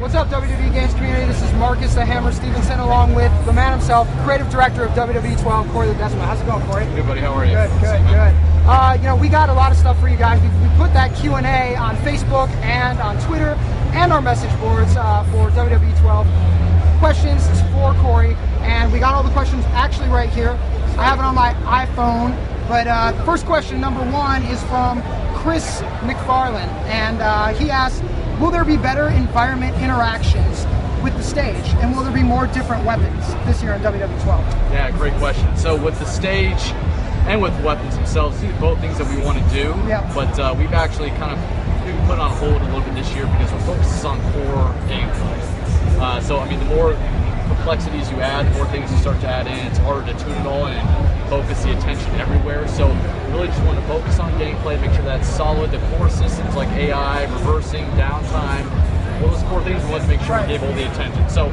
What's up, WWE Games community? This is Marcus the Hammer Stevenson, along with the man himself, creative director of WWE12, Corey the Decimal. How's it going, Corey? Hey, buddy. How are you? Good, good, good. You know, we got a lot of stuff for you guys. We put that Q&A on Facebook and on Twitter and our message boards for WWE12. Questions for Corey, and we got all the questions actually right here. I have it on my iPhone, but first question, number one, is from Chris McFarland, and he asks, will there be better environment interactions with the stage, and will there be more different weapons this year in WWE12? Yeah, great question. So with the stage and with weapons themselves, these are both things that we want to do, but we've actually kind of put on hold a little bit this year because we're focused on core gameplay. So I mean, the more complexities you add, the more things you start to add in, it's harder to tune it all and focus the attention everywhere. So really just want to focus on gameplay, make sure that's solid. The core systems like AI, reversing, downtime, all those core things we want to make sure we give all the attention. So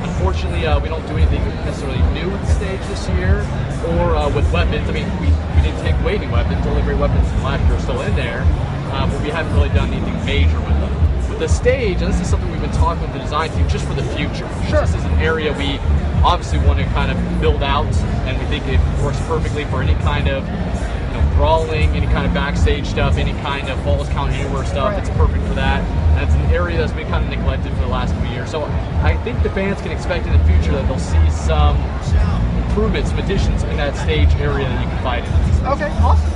unfortunately, we don't do anything necessarily new with the stage this year, or with weapons. I mean, we didn't take away any weapons. All the great weapons from last year are still in there, but we haven't really done anything major with them. With the stage, and this is something we've been talking with the design team just for the future. Sure. This is an area we obviously want to kind of build out, and we think it works perfectly for any kind of brawling, any kind of backstage stuff, any kind of Falls Count Anywhere stuff. It's perfect for that, and it's an area that's been kind of neglected for the last few years. So I think the fans can expect in the future that they'll see some improvements, some additions in that stage area that you can fight in. Okay, awesome.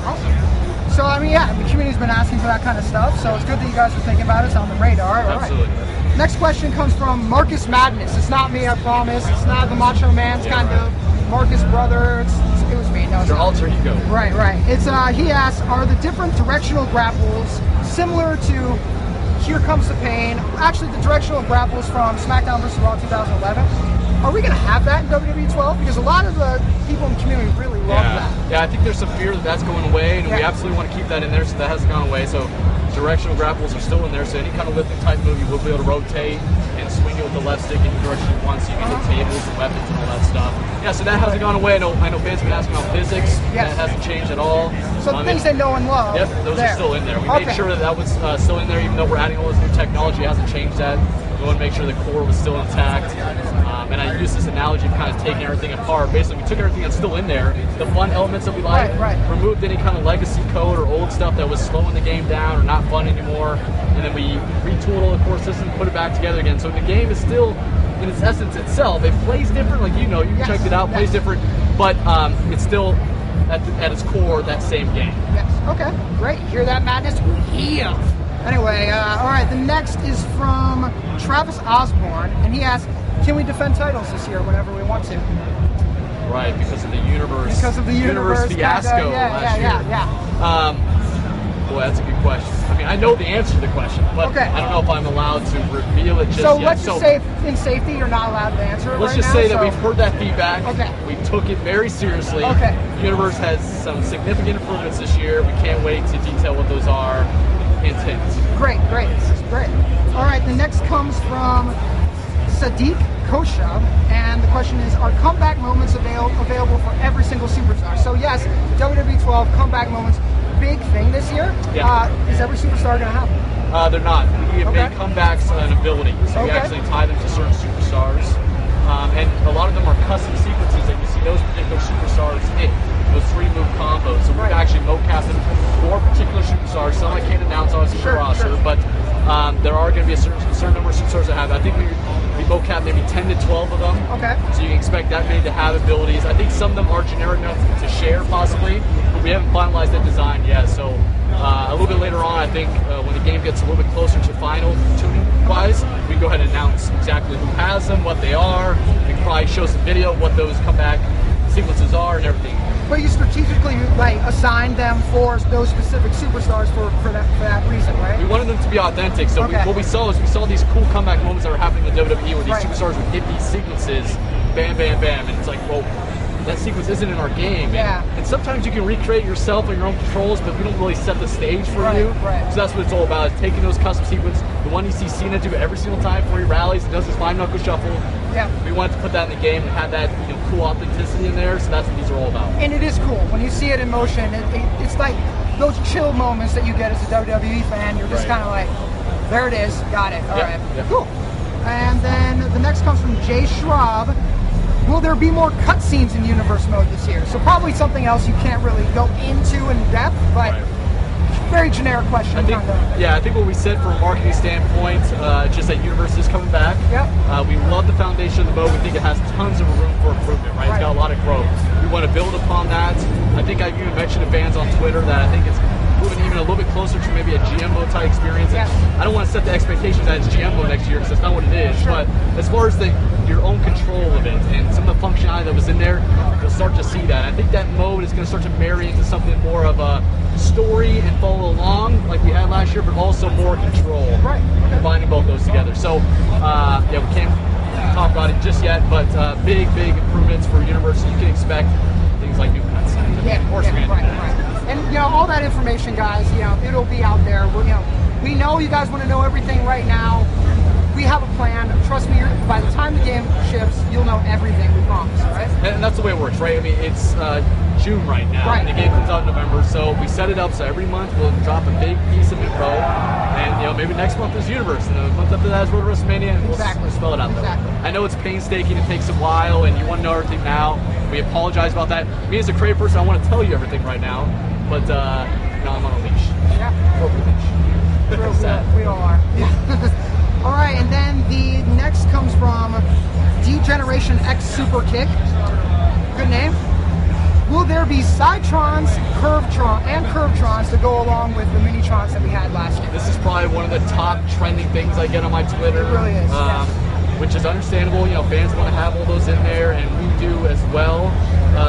So, I mean, yeah, the community's been asking for that kind of stuff, so it's good that you guys are thinking about it. It's on the radar. Absolutely. Right. Next question comes from Marcus Madness. It's not me, I promise. It's not the Macho Man's kind of Marcus brother. It was me. No, it's your alter ego. Right. It's he asks, are the different directional grapples similar to Here Comes the Pain? Actually, the directional grapples from SmackDown vs. Raw 2011. Are we going to have that in WWE12? Because a lot of the people in the community really love that. Yeah, I think there's some fear that that's going away, and we absolutely want to keep that in there, so that hasn't gone away. So directional grapples are still in there, so any kind of lifting type move, you will be able to rotate and swing it with the left stick any direction you want, so you can hit tables and weapons and all that stuff. Yeah, so that hasn't gone away. I know fans have been asking about physics. That hasn't changed at all. So the things they know and love. Yep, those are still in there. We made sure that was still in there, even though we're adding all this new technology. It hasn't changed that. We want to make sure the core was still intact. And I use this analogy of kind of taking everything apart. Basically, we took everything that's still in there, the fun elements that we like, removed any kind of legacy code or old stuff that was slowing the game down or not fun anymore, and then we retooled all the core system, put it back together again. So the game is still, in its essence itself, it plays different, like you checked it out, plays different, but it's still, at its core, that same game. Yes, okay, great. Hear that, Madness? Yeah. Anyway, all right, the next is from Travis Osborne, and he asks, can we defend titles this year whenever we want to? Right, because of the universe. Because of the universe fiasco last year. Boy, that's a good question. I mean, I know the answer to the question, but I don't know if I'm alled to reveal it just yet. Let's just say, in safety, you're not allowed to answer it. Let's just say that we've heard that feedback. We took it very seriously. The universe has some significant improvements this year. We can't wait to detail what those are. Hint, hint. Great. This is great. All right, the next comes from Sadiq Kosha, and the question is, are comeback moments available for every single superstar? So yes, WWE12 comeback moments, big thing this year. Is every superstar going to happen? They're not. We have made comebacks an ability, so we actually tie them to certain superstars, and a lot of them are custom sequences that you see those particular superstars hit, those 3-move combos. So we've actually mocaped them for particular superstars. Some I can't announce on the roster, but there are going to be a certain number of superstars that have. I think we mocap maybe 10 to 12 of them. So you can expect that many to have abilities. I think some of them are generic enough to share possibly, but we haven't finalized that design yet. So a little bit later on, I think when the game gets a little bit closer to final tuning-wise, we can go ahead and announce exactly who has them, what they are. We can probably show some video of what those comeback sequences are and everything. But you strategically assigned them for those specific superstars for that reason, right? We wanted them to be authentic. So what we saw is these cool comeback moments that were happening in WWE where these superstars would hit these sequences, bam, bam, bam, and it's like, well, that sequence isn't in our game. And sometimes you can recreate yourself on your own controls, but we don't really set the stage for you. So that's what it's all about, is taking those custom sequences, the one you see Cena do every single time before he rallies and does his 5-knuckle shuffle. We wanted to put that in the game and have that cool authenticity in there, so that's what these are all about. And it is cool. When you see it in motion, it's like those chill moments that you get as a WWE fan. You're just kind of like, there it is, got it, all right. Cool. And then the next comes from Jay Schraub. Will there be more cutscenes in Universe mode this year? So probably something else you can't really go into in depth, but very generic question. I think what we said from a marketing standpoint, just that Universe is coming back. Yep. We love the foundation of the mode. We think it has tons of room for improvement, right? It's got a lot of growth. We want to build upon that. I think I've even mentioned to fans on Twitter that I think it's moving even a little bit closer to maybe a GM mode type experience. Yeah. I don't want to set the expectations that it's GM mode next year because that's not what it is. Sure. But as far as your own control of it and some of the functionality that was in there, you'll start to see that. I think that mode is going to start to marry into something more of a story and follow along like we had last year, but also more control. Right. Combining both those together. So, we can't talk about it just yet, but big improvements for Universe. You can expect things like new cutscenes. Yeah, of course, right. And all that information, guys, it'll be out there. We know you guys want to know everything right now. We have a plan. Trust me, by the time the game ships, you'll know everything, we promise, right? And that's the way it works, right? I mean, it's June right now, and the game comes out in November, so we set it up so every month we'll drop a big piece of info, and maybe next month is Universe, and the month after that is Road to WrestleMania, and we'll spell it out there. Exactly. I know it's painstaking, it takes a while, and you want to know everything now. We apologize about that. Me as a creative person, I want to tell you everything right now, but I'm on a leash. Yeah. Over leash. We all are. Yeah. All right, and then the next comes from Degeneration X Super Kick. Good name. Will there be Cytrons, Curvetrons to go along with the Minitrons that we had last year? This is probably one of the top trending things I get on my Twitter. It really is. Which is understandable. Fans want to have all those in there, and we do as well.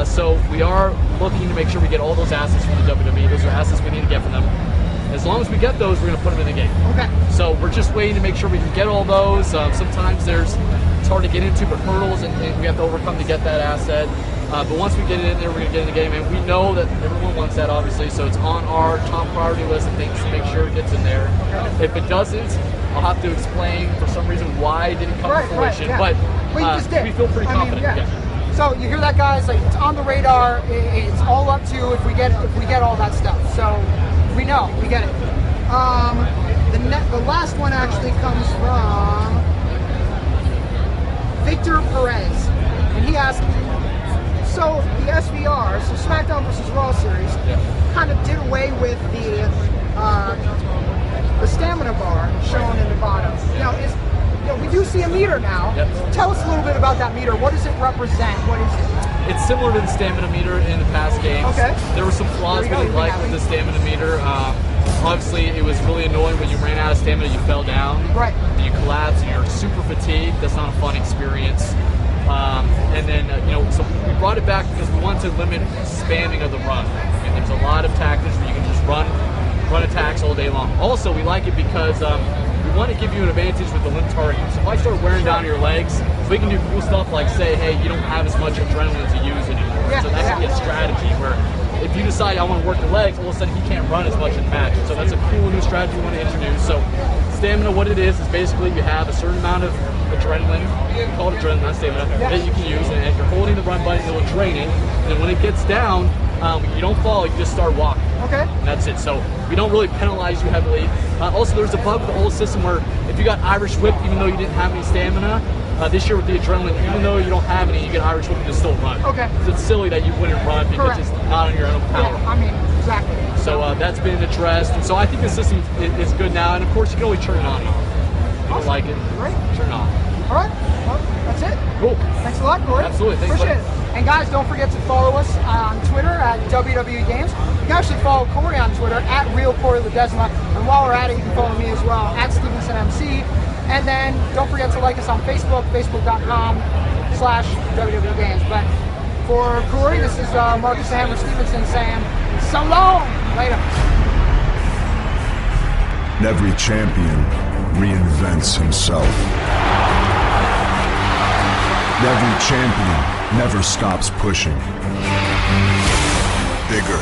So we are looking to make sure we get all those assets from the WWE. Those are assets we need to get from them. As long as we get those, we're going to put them in the game. Okay. So we're just waiting to make sure we can get all those. Sometimes it's hard to get into, but hurdles and we have to overcome to get that asset. But once we get it in there, we're going to get in the game, and we know that everyone wants that, obviously. So it's on our top priority list of things to make sure it gets in there. Okay. If it doesn't, I'll have to explain for some reason why it didn't come to fruition. Yeah. But you just did. We feel pretty confident. So you hear that, guys? Like, it's on the radar. It's all up to if we get all that stuff. So we know we get it. The last one actually comes from Victor Perez, and he asked, so the SVR, so SmackDown vs. Raw series, kind of did away with the stamina bar shown in the bottom. We do see a meter now. Tell us a little bit about that meter. What does it represent? What is it? It's similar to the stamina meter in the past games. Okay. There were some flaws we didn't like with the stamina meter. Obviously, it was really annoying when you ran out of stamina, you fell down. Right. And you collapsed, and you're super fatigued. That's not a fun experience. And then, so we brought it back because we wanted to limit spamming of the run. And there's a lot of tactics where you can just run attacks all day long. Also, we like it because we want to give you an advantage with the limb target. So if I start wearing down your legs, we can do cool stuff like say, hey, you don't have as much adrenaline to use anymore. So that could be a strategy where if you decide I want to work the legs, all of a sudden he can't run as much in the match. So that's a cool new strategy we want to introduce. So stamina, what it is basically you have a certain amount of adrenaline, called adrenaline, not stamina, that you can use, and if you're holding the run button, it'll drain it, and then when it gets down, you don't fall, you just start walking. Okay. And that's it. So we don't really penalize you heavily. Also, there's a bug with the old system where if you got Irish Whip, even though you didn't have any stamina, this year with the adrenaline, even though you don't have any, you get Irish Whip and still run. Okay. So it's silly that you wouldn't run because it's not on your own power. Yeah, exactly. So that's been addressed, and so I think the system is good now, and of course you can always turn it on. If you don't like it, turn it on. All right, well, that's it. Cool. Thanks a lot, Corey. Absolutely. Thanks, Appreciate it. And guys, don't forget to follow us on Twitter at WWE Games. You can actually follow Corey on Twitter at RealCoreyLedesma. And while we're at it, you can follow me as well at StevensonMC. And then don't forget to like us on Facebook, facebook.com/WWE Games. But for Corey, this is Marcus Hammer Stevenson saying so long. Later. Every champion reinvents himself. Every champion never stops pushing. Bigger.